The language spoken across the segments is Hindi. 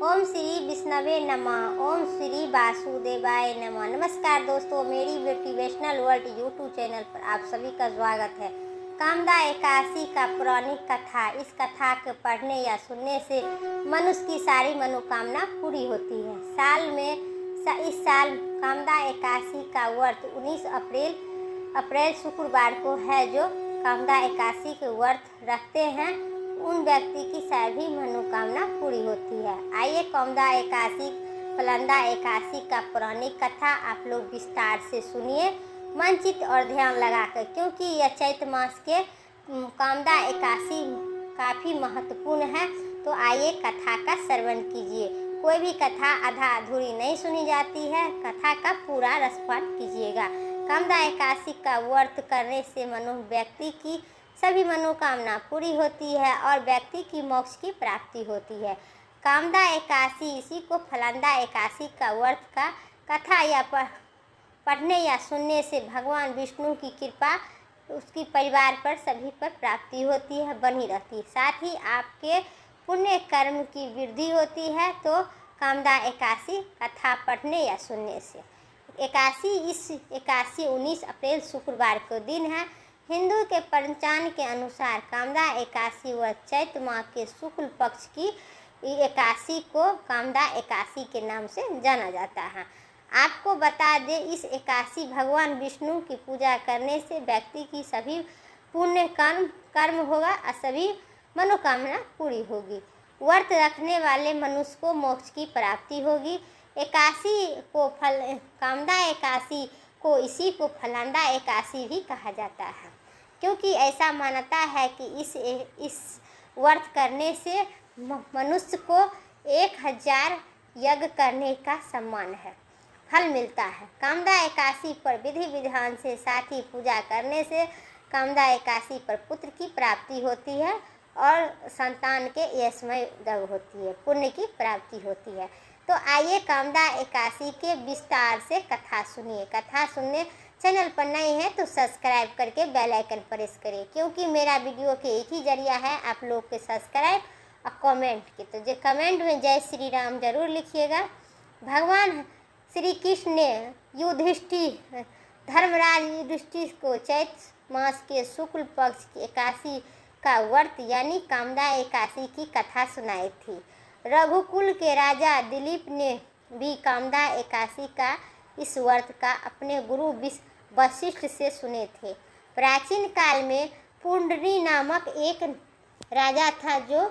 ओम श्री विष्णवे नमः। ओम श्री वासुदेवाय नमः। नमस्कार दोस्तों, मेरी मोटिवेशनल वर्ल्ड यूट्यूब चैनल पर आप सभी का स्वागत है। कामदा एकादशी का पौराणिक कथा। इस कथा को पढ़ने या सुनने से मनुष्य की सारी मनोकामना पूरी होती है। इस साल कामदा एकादशी का व्रत 19 अप्रैल शुक्रवार को है। जो कामदा एकादशी के व्रत रखते हैं उन व्यक्ति की सभी मनोकामना पूरी होती है। आइए कामदा एकादशी फलंदा एकादशी का पौराणिक कथा आप लोग विस्तार से सुनिए, मन चित्त और ध्यान लगाकर, क्योंकि यह चैत्र मास के कामदा एकादशी काफ़ी महत्वपूर्ण है। तो आइए कथा का श्रवण कीजिए। कोई भी कथा आधा अधूरी नहीं सुनी जाती है, कथा का पूरा रसपान कीजिएगा। कामदा एकादशी का व्रत करने से व्यक्ति की सभी मनोकामना पूरी होती है और व्यक्ति की मोक्ष की प्राप्ति होती है। कामदा एकादशी, इसी को फलंदा एकादशी का व्रत का कथा या पढ़ने या सुनने से भगवान विष्णु की कृपा उसकी परिवार पर सभी पर प्राप्ति होती है, बनी रहती है। साथ ही आपके पुण्य कर्म की वृद्धि होती है। तो कामदा एकादशी कथा पढ़ने या सुनने से इस एकादशी 19 अप्रैल शुक्रवार को दिन है। हिंदू के पंचांग के अनुसार कामदा एकादशी व चैत्र माह के शुक्ल पक्ष की एकादशी को कामदा एकादशी के नाम से जाना जाता है। आपको बता दें, इस एकादशी भगवान विष्णु की पूजा करने से व्यक्ति की सभी पुण्य कर्म होगा और सभी मनोकामना पूरी होगी। व्रत रखने वाले मनुष्य को मोक्ष की प्राप्ति होगी। एकादशी को कामदा एकादशी को इसी को फलंदा एकादशी भी कहा जाता है, क्योंकि ऐसा मानता है कि इस व्रत करने से मनुष्य को 1000 यज्ञ करने का सम्मान है, फल मिलता है। कामदा एकादशी पर विधि विधान से साथ ही पूजा करने से कामदा एकादशी पर पुत्र की प्राप्ति होती है और संतान के यशमय दग होती है, पुण्य की प्राप्ति होती है। तो आइए कामदा एकादशी के विस्तार से कथा सुनिए। कथा सुनने चैनल पर नए हैं तो सब्सक्राइब करके बेल आइकन प्रेस करिए, क्योंकि मेरा वीडियो के एक ही जरिया है आप लोग के सब्सक्राइब और कमेंट के। तो जो कमेंट में जय श्री राम जरूर लिखिएगा। भगवान श्री कृष्ण ने धर्मराज युधिष्ठिर को चैत्र मास के शुक्ल पक्ष की एकादशी का व्रत यानी कामदा एकादशी की कथा सुनाई थी। रघुकुल के राजा दिलीप ने भी कामदा एकादशी का इस व्रत का अपने गुरु वशिष्ठ से सुने थे। प्राचीन काल में पुंडरी नामक एक राजा था जो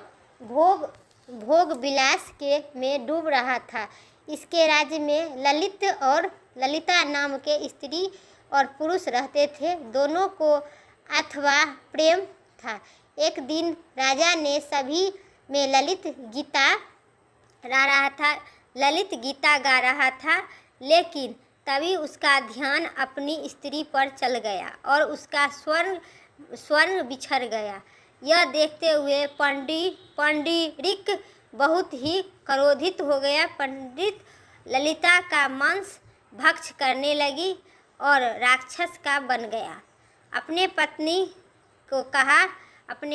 भोग विलास में डूब रहा था। इसके राज्य में ललित और ललिता नाम के स्त्री और पुरुष रहते थे। दोनों को अथवा प्रेम था। एक दिन राजा ने सभी में ललित गीता गा रहा था, लेकिन तभी उसका ध्यान अपनी स्त्री पर चल गया और उसका स्वर्ण बिछड़ गया। यह देखते हुए पंडित बहुत ही क्रोधित हो गया। पंडित ललिता का मांस भक्ष करने लगी और राक्षस का बन गया। अपने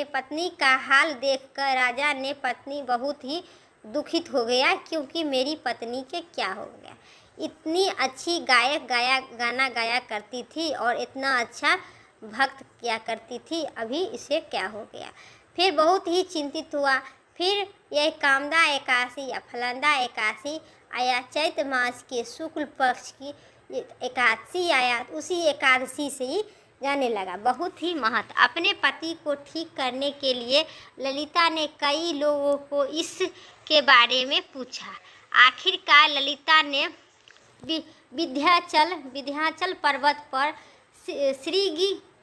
पत्नी का हाल देखकर राजा ने पत्नी बहुत ही दुखित हो गया, क्योंकि मेरी पत्नी के क्या हो गया। इतनी अच्छी गाना गाया करती थी और इतना अच्छा भक्त किया करती थी, अभी इसे क्या हो गया। फिर बहुत ही चिंतित हुआ। फिर यह कामदा एकादशी या फलंदा एकादशी आया। चैत्र मास के शुक्ल पक्ष की एकादशी आया। उसी एकादशी से ही जाने लगा। बहुत ही महत्व। अपने पति को ठीक करने के लिए ललिता ने कई लोगों को इसके बारे में पूछा। आखिरकार ललिता ने विंध्याचल पर्वत पर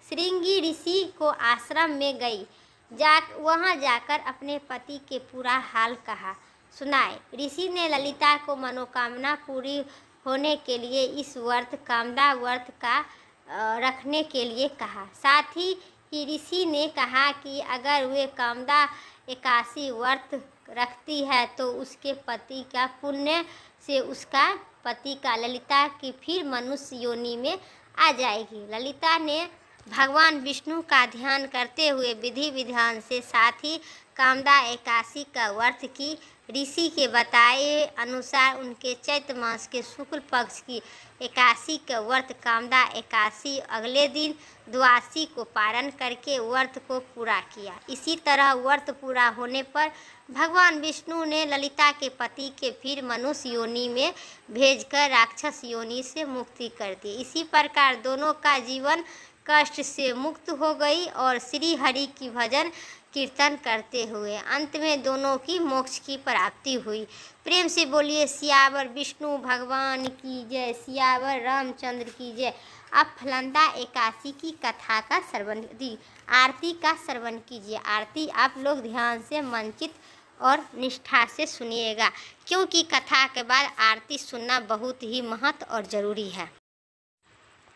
श्रृंगी ऋषि को आश्रम में गई। वहां जाकर अपने पति के पूरा हाल सुनाए। ऋषि ने ललिता को मनोकामना पूरी होने के लिए इस कामदा व्रत का रखने के लिए कहा। साथ ही ऋषि ने कहा कि अगर वे कामदा एकादशी व्रत रखती है तो उसके पति का पुण्य से उसका पति का ललिता की फिर मनुष्य योनि में आ जाएगी। ललिता ने भगवान विष्णु का ध्यान करते हुए विधि विधान से साथ ही कामदा एकादशी का व्रत की ऋषि के बताए अनुसार उनके चैत्र मास के शुक्ल पक्ष की एकादशी का व्रत कामदा एकादशी अगले दिन द्वादशी को पारण करके व्रत को पूरा किया। इसी तरह व्रत पूरा होने पर भगवान विष्णु ने ललिता के पति के फिर मनुष्य योनि में भेजकर राक्षस योनि से मुक्ति कर दी। इसी प्रकार दोनों का जीवन कष्ट से मुक्त हो गई और श्री हरि की भजन कीर्तन करते हुए अंत में दोनों की मोक्ष की प्राप्ति हुई। प्रेम से बोलिए सियावर विष्णु भगवान की जय, सियावर रामचंद्र की जय। अब फलंदा एकादशी की कथा का श्रवण आरती का श्रवण कीजिए। आरती आप लोग ध्यान से मनचित और निष्ठा से सुनिएगा, क्योंकि कथा के बाद आरती सुनना बहुत ही महत्व और ज़रूरी है।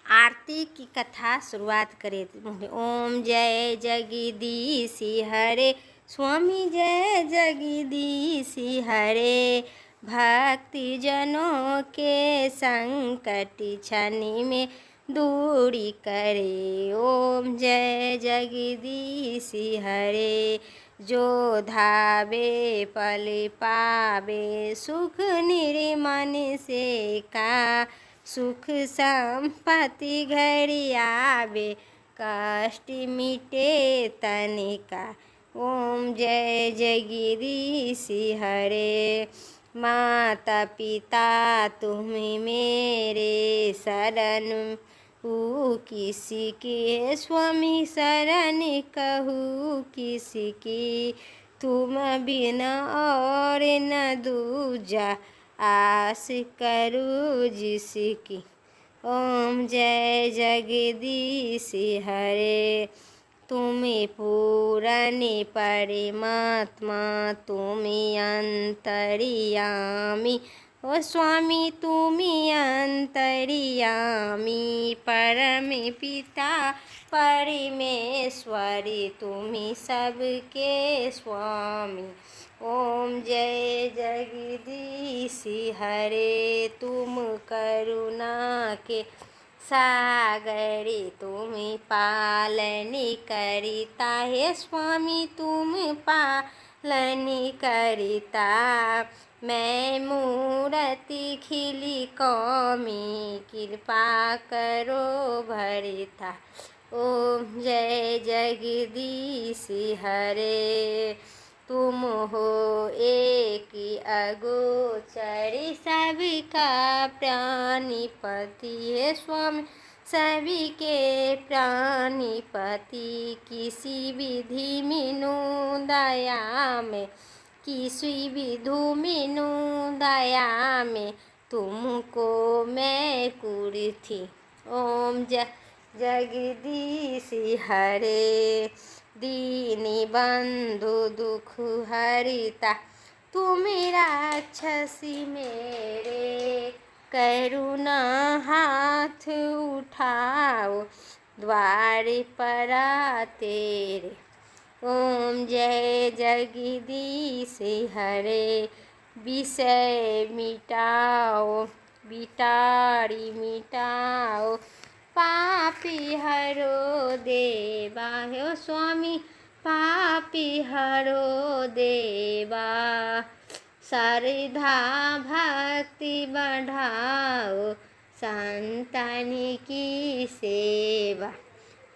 आरती की कथा शुरुआत करें। ओम जय जगदीश हरे स्वामी जय जगदीश हरे, भक्ति जनों के संकट क्षण में दूरी करे। ओम जय जगदीश हरे, जो धावे पल पावे सुख निर्मन से का, सुख संपत्ति घरी आवे कष्ट मिटे तनिका। ओम जय जगदीश हरे, माता पिता तुम्हें मेरे शरण किसी की, स्वामी शरण कहूँ किसी की, तुम बिना और न दूजा आस करूँ जिसकी। ओम जय जगदीश हरे, तुम्हें पूरन परमात्मा तुम्हें अंतर्यामी, ओ स्वामी तुम्हें अंतर्यामी, परम पिता परमेश्वरी तुम्हें सबके स्वामी। ओम जय जगदीश हरे, तुम करुणा के सागरी तुम्हें पालन करिता है स्वामी, तुम पालन करिता। मैं मूर्ति खिली कौमी कृपा करो भरिता। ओम जय जगदीश हरे, तुम हो एक अगोचरी सबका प्राणिपति है स्वामी, सभी के प्राणिपति। किसी विधि मीनू दया में, किसी विधु मीनू दया में तुमको मैं कुरी थी। ओम जगदीश हरे, दीनी बंधु दुख हरिता, तुम राक्षसी मेरे करुणा हाथ उठाओ द्वार पर तेरे। ओम जय जगदीश हरे, विषय मिटाओ बिटारी मिटाओ, पापी हरो देवा हो स्वामी, पापी हरो देवा। श्रद्धा भक्ति बढ़ाओ संतान की सेवा।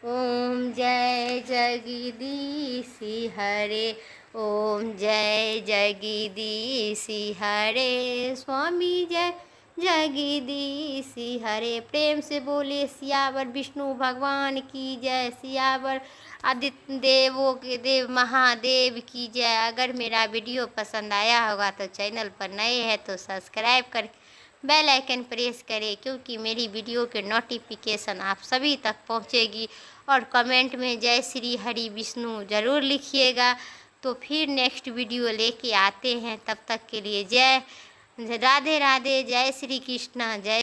ओम जय जगदीश हरे, ओम जय जगदीश हरे, स्वामी जय जगदीश हरे। प्रेम से बोले सियावर विष्णु भगवान की जय, सियावर आदित्य देवों के देव महादेव की जय। अगर मेरा वीडियो पसंद आया होगा तो चैनल पर नए हैं तो सब्सक्राइब कर बेल आइकन प्रेस करें, क्योंकि मेरी वीडियो के नोटिफिकेशन आप सभी तक पहुंचेगी। और कमेंट में जय श्री हरि विष्णु ज़रूर लिखिएगा। तो फिर नेक्स्ट वीडियो लेके आते हैं, तब तक के लिए जय राधे राधे, जय श्री कृष्ण, जय।